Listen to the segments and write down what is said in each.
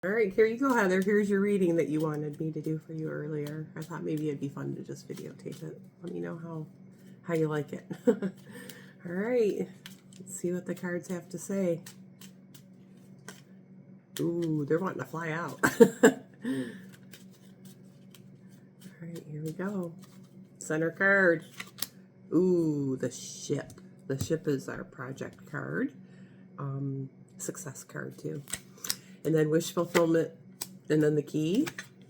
All right, here you go, Heather. Here's your reading that you wanted me to do for you earlier. I thought maybe it'd be fun to just videotape it. Let me know how you like it. All right, let's see what the cards have to say. Ooh, they're wanting to fly out. All right, here we go. Center card. Ooh, the ship. The ship is our project card. Success card too. And then wish fulfillment, and then the key,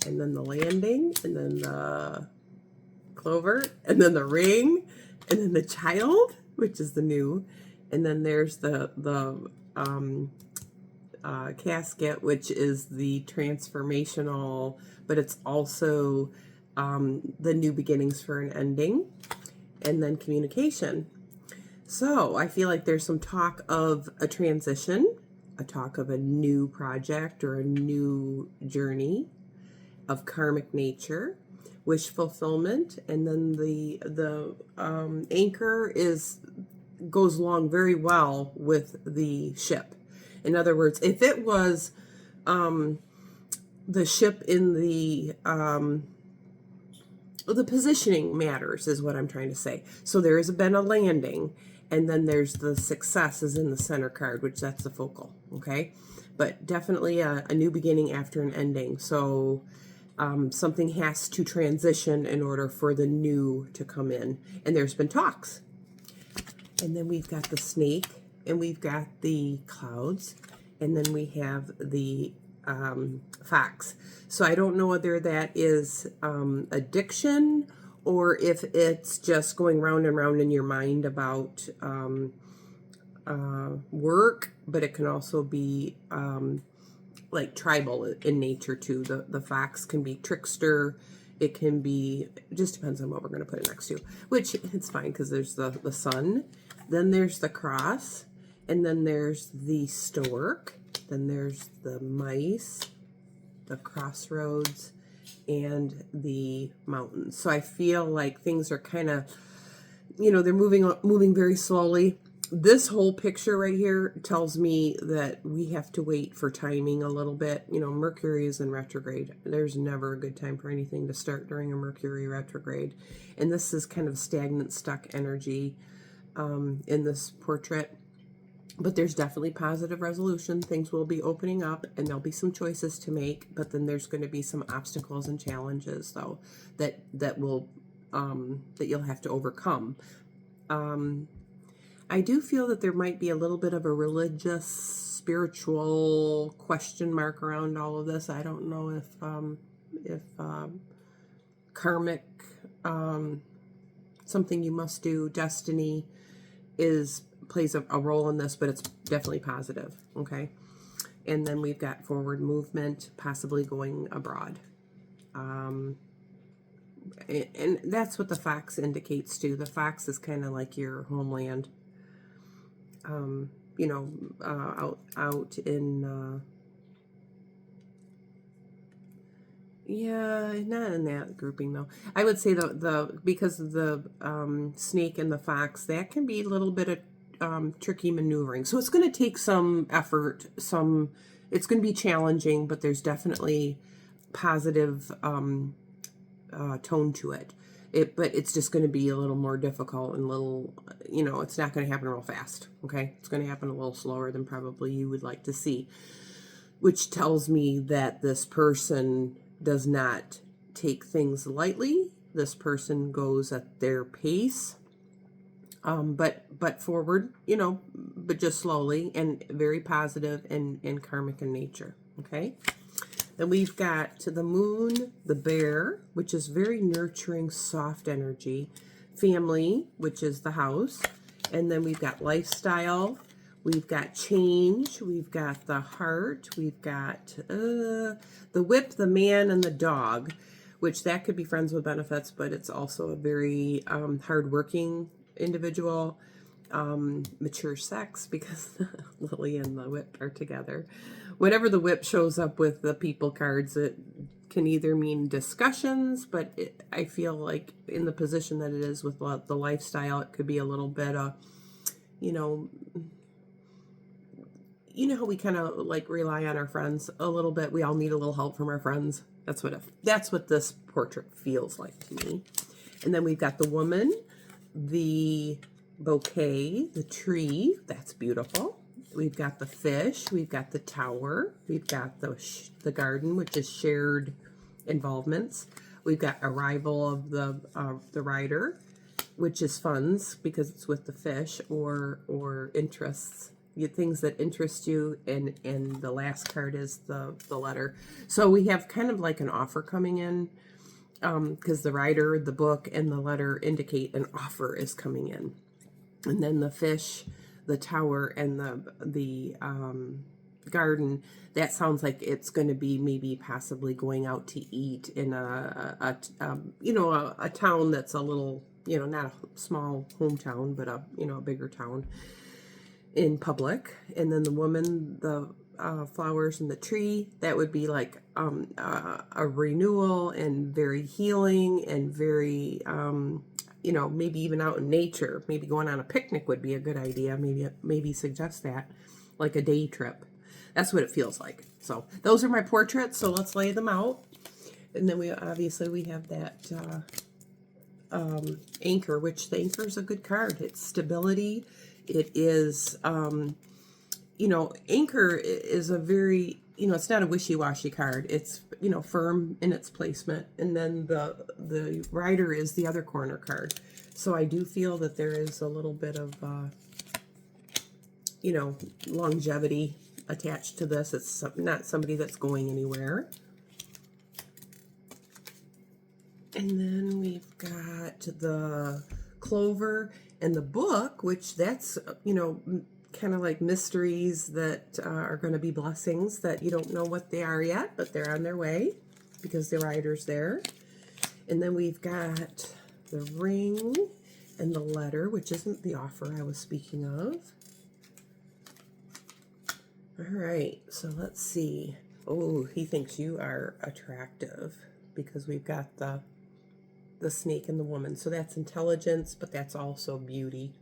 and then the landing, and then the clover, and then the ring, and then the child, which is the new, and then there's the casket, which is the transformational, but it's also the new beginnings for an ending, and then communication. So I feel like there's some talk of a transition, a talk of a new project or a new journey of karmic nature, wish fulfillment, and then the anchor goes along very well with the ship. In other words, if it was the ship in the positioning matters is what I'm trying to say. So there has been a landing, and then there's the success is in the center card, which that's the focal, okay? But definitely a new beginning after an ending. So something has to transition in order for the new to come in. And there's been talks. And then we've got the snake, and we've got the clouds, and then we have the fox. So I don't know whether that is addiction or if it's just going round and round in your mind about work, but it can also be like tribal in nature too. The fox can be trickster. It can be, it just depends on what we're going to put it next to, which it's fine because there's the sun, then there's the cross, and then there's the stork, then there's the mice, the crossroads, and the mountains. So I feel like things are kind of, they're moving very slowly. This whole picture right here tells me that we have to wait for timing a little bit. Mercury is in retrograde. There's never a good time for anything to start during a Mercury retrograde. And this is kind of stagnant, stuck energy in this portrait. But there's definitely positive resolution. Things will be opening up, and there'll be some choices to make. But then there's going to be some obstacles and challenges, though, that will that you'll have to overcome. I do feel that there might be a little bit of a religious, spiritual question mark around all of this. I don't know if karmic, something you must do, destiny plays a role in this, but it's definitely positive. Okay. And then we've got forward movement, possibly going abroad. And that's what the fox indicates too. The fox is kind of like your homeland. Out in yeah, not in that grouping though. I would say the because of the snake and the fox, that can be a little bit of tricky maneuvering. So it's going to take some effort. It's going to be challenging, but there's definitely positive tone to it. But it's just going to be a little more difficult and it's not going to happen real fast. Okay, it's going to happen a little slower than probably you would like to see, which tells me that this person does not take things lightly. This person goes at their pace. But forward, but just slowly and very positive and karmic in nature. Okay. Then we've got the moon, the bear, which is very nurturing, soft energy, family, which is the house. And then we've got lifestyle. We've got change. We've got the heart. We've got the whip, the man, and the dog, which that could be friends with benefits, but it's also a very hardworking individual, mature sex, because Lily and the whip are together. Whenever the whip shows up with the people cards, it can either mean discussions, but I feel like in the position that it is with the lifestyle, it could be a little bit of, you know how we kind of like rely on our friends a little bit. We all need a little help from our friends. That's what this portrait feels like to me. And then we've got the woman, the bouquet, the tree. That's beautiful. We've got the fish. We've got the tower. We've got the garden, which is shared involvements. We've got arrival of the rider, which is funds because it's with the fish, or interests, things that interest you, and the last card is the letter. So we have kind of like an offer coming in, because the rider, the book, and the letter indicate an offer is coming in. And then the fish, the tower, and the garden, that sounds like it's going to be maybe possibly going out to eat in a town that's a little, not a small hometown, but a bigger town, in public. And then the woman, the flowers, and the tree, that would be like a renewal and very healing and very maybe even out in nature. Maybe going on a picnic would be a good idea. Maybe suggest that, like a day trip. That's what it feels like. So those are my portraits. So let's lay them out. And then we have that anchor, which the anchor is a good card. It's stability. It is, anchor is a very, it's not a wishy-washy card. It's, firm in its placement. And then the rider is the other corner card. So I do feel that there is a little bit of, longevity attached to this. It's not somebody that's going anywhere. And then we've got the clover and the book, which that's, kind of like mysteries that are going to be blessings that you don't know what they are yet, but they're on their way because the rider's there. And then we've got the ring and the letter, which isn't the offer I was speaking of. All right, so let's see. Oh, he thinks you are attractive because we've got the snake and the woman. So that's intelligence, but that's also beauty,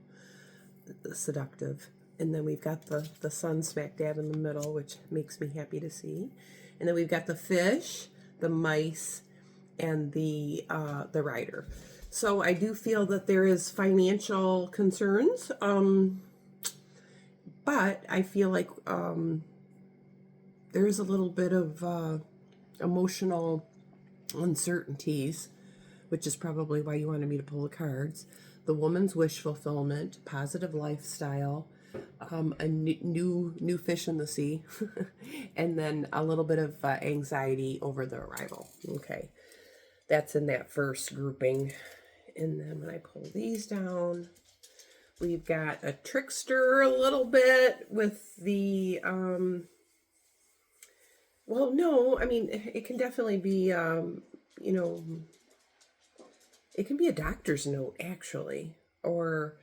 seductive. And then we've got the sun smack dab in the middle, which makes me happy to see. And then we've got the fish, the mice, and the rider. So I do feel that there is financial concerns, but I feel like there is a little bit of emotional uncertainties, which is probably why you wanted me to pull the cards. The woman's wish fulfillment, positive lifestyle, a new fish in the sea, and then a little bit of anxiety over the arrival. Okay, that's in that first grouping. And then when I pull these down, we've got a trickster a little bit with the, well, no, I mean, it can definitely be, it can be a doctor's note, actually, or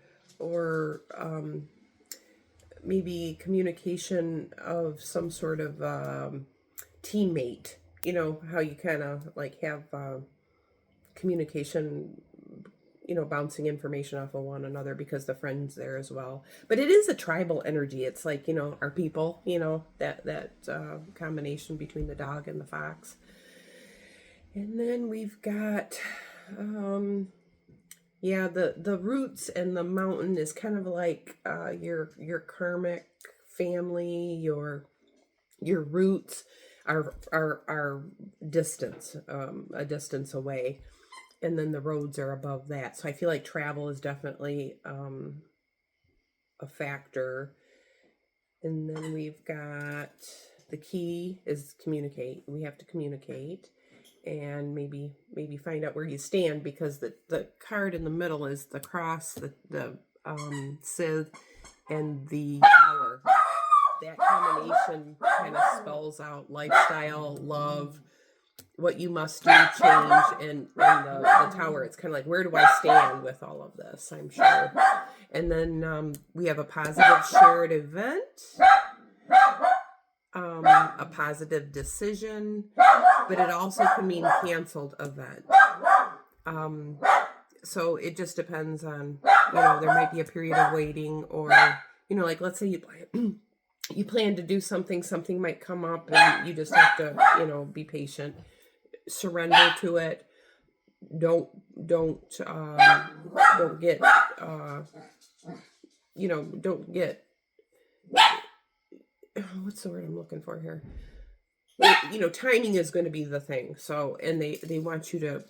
maybe communication of some sort of teammate. How you kind of like have communication, bouncing information off of one another because the friend's there as well. But it is a tribal energy. It's like, our people, that combination between the dog and the fox. And then we've got, the roots and the mountain is kind of like your karmic family, your roots are distance, a distance away. And then the roads are above that. So I feel like travel is definitely a factor. And then we've got the key is communicate. We have to communicate and maybe find out where you stand, because the card in the middle is the cross, the Sith, and the tower. That combination kind of spells out lifestyle, love, what you must do, change, and the tower. It's kind of like, where do I stand with all of this, I'm sure. And then we have a positive shared event, a positive decision, but it also can mean canceled event. So it just depends on, there might be a period of waiting, or, like let's say you you plan to do something, something might come up, and you just have to, be patient. Surrender to it. Don't don't don't get don't get what's the word I'm looking for here? Timing is going to be the thing. So, and they want you to,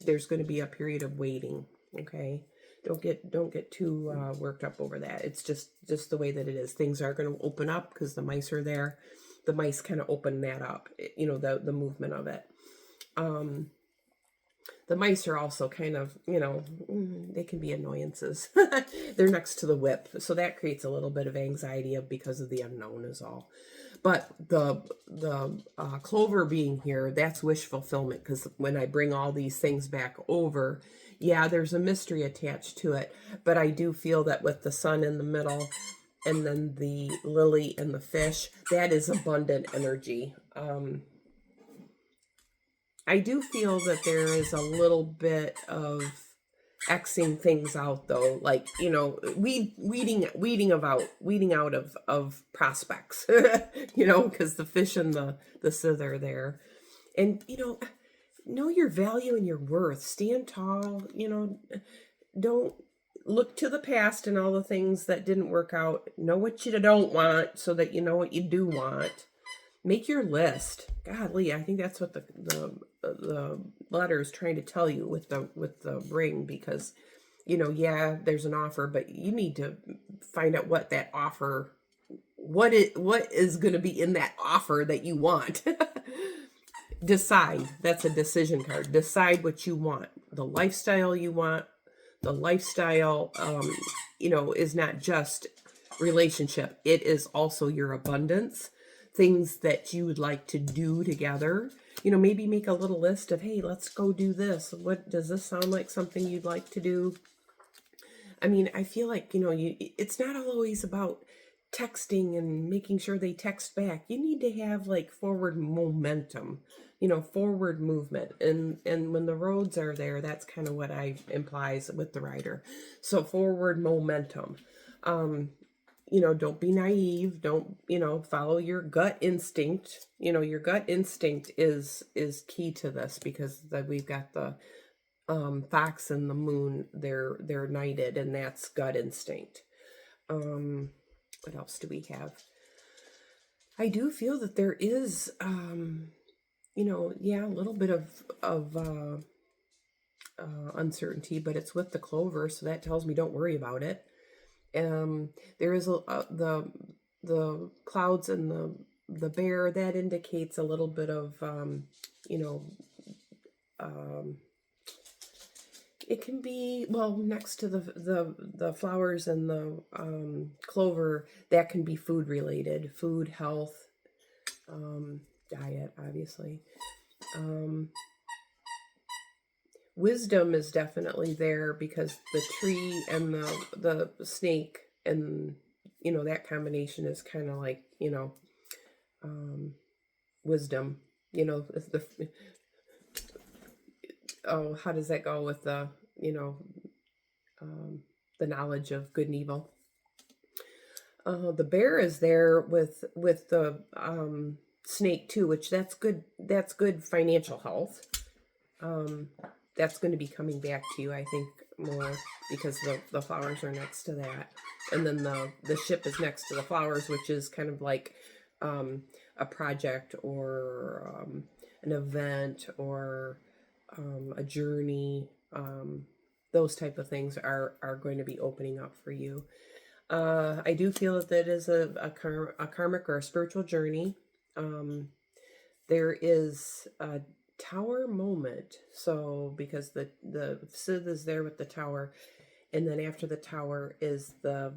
there's going to be a period of waiting. Okay. Don't get too worked up over that. It's just the way that it is. Things are going to open up because the mice are there. The mice kind of open that up, the movement of it. The mice are also kind of, they can be annoyances. They're next to the whip. So that creates a little bit of anxiety because of the unknown is all. But the clover being here, that's wish fulfillment, because when I bring all these things back over, yeah, there's a mystery attached to it. But I do feel that with the sun in the middle and then the lily and the fish, that is abundant energy. I do feel that there is a little bit of Xing things out though, like, weeding out of prospects, because the fish and the scythe are there. And, know your value and your worth. Stand tall, don't look to the past and all the things that didn't work out. Know what you don't want so that you know what you do want. Make your list. Godly, I think that's what the letter is trying to tell you with the ring, because yeah, there's an offer, but you need to find out what that offer, what is going to be in that offer that you want. Decide. That's a decision card. Decide what you want. The lifestyle you want. The lifestyle is not just relationship. It is also your abundance, things that you would like to do together. Maybe make a little list of, hey, let's go do this. What does this sound like, something you'd like to do? I mean, I feel like, it's not always about texting and making sure they text back. You need to have like forward momentum, forward movement. And when the roads are there, that's kind of what I implies with the rider. So forward momentum. Don't be naive. Don't, follow your gut instinct. Your gut instinct is key to this, because we've got the fox and the moon, they're knighted, and that's gut instinct. What else do we have? I do feel that there is, a little bit of uncertainty, but it's with the clover, so that tells me don't worry about it. There is the clouds and the bear, that indicates a little bit of it can be, well, next to the flowers and the clover, that can be food related, food, health, diet, obviously. Wisdom is definitely there, because the tree and the snake, and that combination is kind of like wisdom. How does that go with the the knowledge of good and evil? The bear is there with the snake too, which that's good. That's good financial health. That's going to be coming back to you, I think, more, because the flowers are next to that. And then the ship is next to the flowers, which is kind of like a project or an event or a journey. Those type of things are going to be opening up for you. I do feel that that is a karmic or a spiritual journey. There is a tower moment, so because the Sith is there with the tower, and then after the tower is the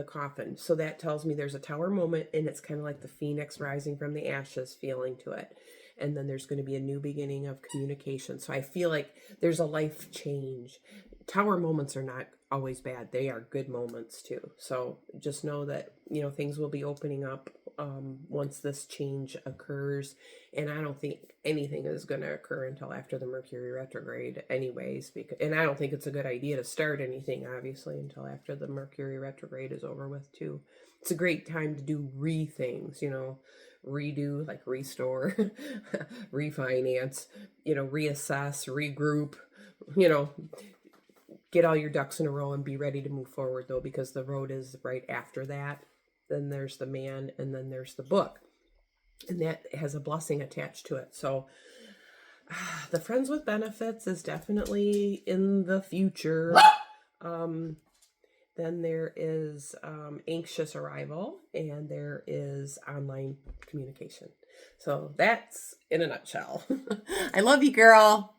coffin, so that tells me there's a tower moment, and it's kind of like the phoenix rising from the ashes feeling to it, and then there's going to be a new beginning of communication. So I feel like there's a life change. Tower moments are not always bad. They are good moments too. So just know that, things will be opening up once this change occurs. And I don't think anything is going to occur until after the Mercury retrograde anyways. And I don't think it's a good idea to start anything, obviously, until after the Mercury retrograde is over with too. It's a great time to do things, redo, like restore, refinance, reassess, regroup, you know, get all your ducks in a row and be ready to move forward though, because the road is right after that. Then there's the man, and then there's the book, and that has a blessing attached to it. So the friends with benefits is definitely in the future. Then there is anxious arrival, and there is online communication. So that's in a nutshell. I love you, girl.